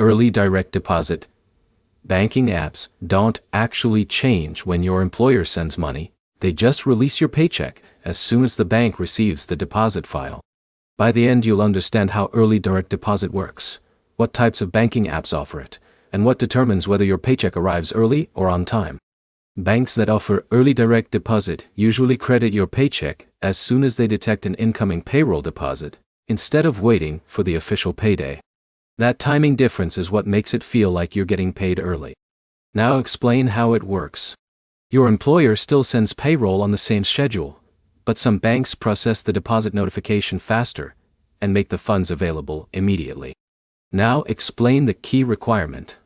Early direct deposit. Banking apps don't actually change when your employer sends money, they just release your paycheck as soon as the bank receives the deposit file. By the end, you'll understand how early direct deposit works, what types of banking apps offer it, and what determines whether your paycheck arrives early or on time. Banks that offer early direct deposit usually credit your paycheck as soon as they detect an incoming payroll deposit, instead of waiting for the official payday. That timing difference is what makes it feel like you're getting paid early. Now explain how it works. Your employer still sends payroll on the same schedule, but some banks process the deposit notification faster and make the funds available immediately. Now explain the key requirement.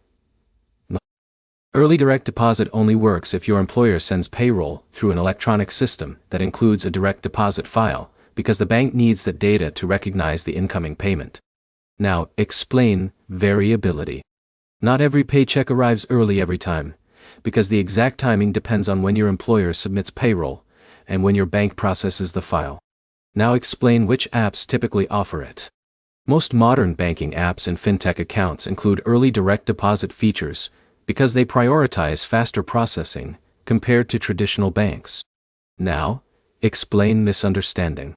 Early direct deposit only works if your employer sends payroll through an electronic system that includes a direct deposit file, because the bank needs that data to recognize the incoming payment. Now, explain variability. Not every paycheck arrives early every time, because the exact timing depends on when your employer submits payroll and when your bank processes the file. Now explain which apps typically offer it. Most modern banking apps and fintech accounts include early direct deposit features because they prioritize faster processing compared to traditional banks. Now, explain misunderstanding.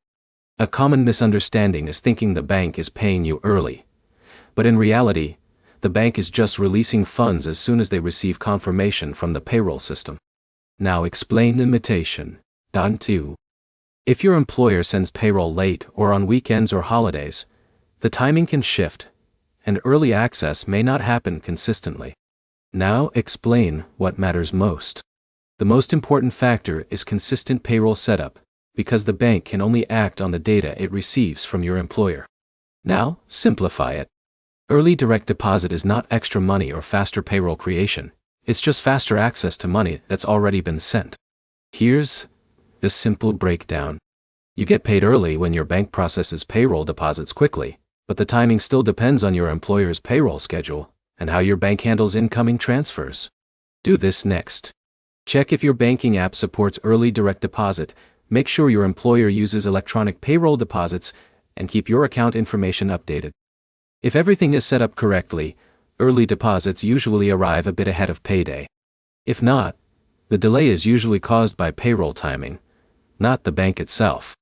A common misunderstanding is thinking the bank is paying you early. But in reality, the bank is just releasing funds as soon as they receive confirmation from the payroll system. Now explain limitation. 2. If your employer sends payroll late or on weekends or holidays, the timing can shift, and early access may not happen consistently. Now explain what matters most. The most important factor is consistent payroll setup, because the bank can only act on the data it receives from your employer. Now, simplify it. Early direct deposit is not extra money or faster payroll creation, it's just faster access to money that's already been sent. Here's the simple breakdown. You get paid early when your bank processes payroll deposits quickly, but the timing still depends on your employer's payroll schedule and how your bank handles incoming transfers. Do this next. Check if your banking app supports early direct deposit. Make sure your employer uses electronic payroll deposits, and keep your account information updated. If everything is set up correctly, early deposits usually arrive a bit ahead of payday. If not, the delay is usually caused by payroll timing, not the bank itself.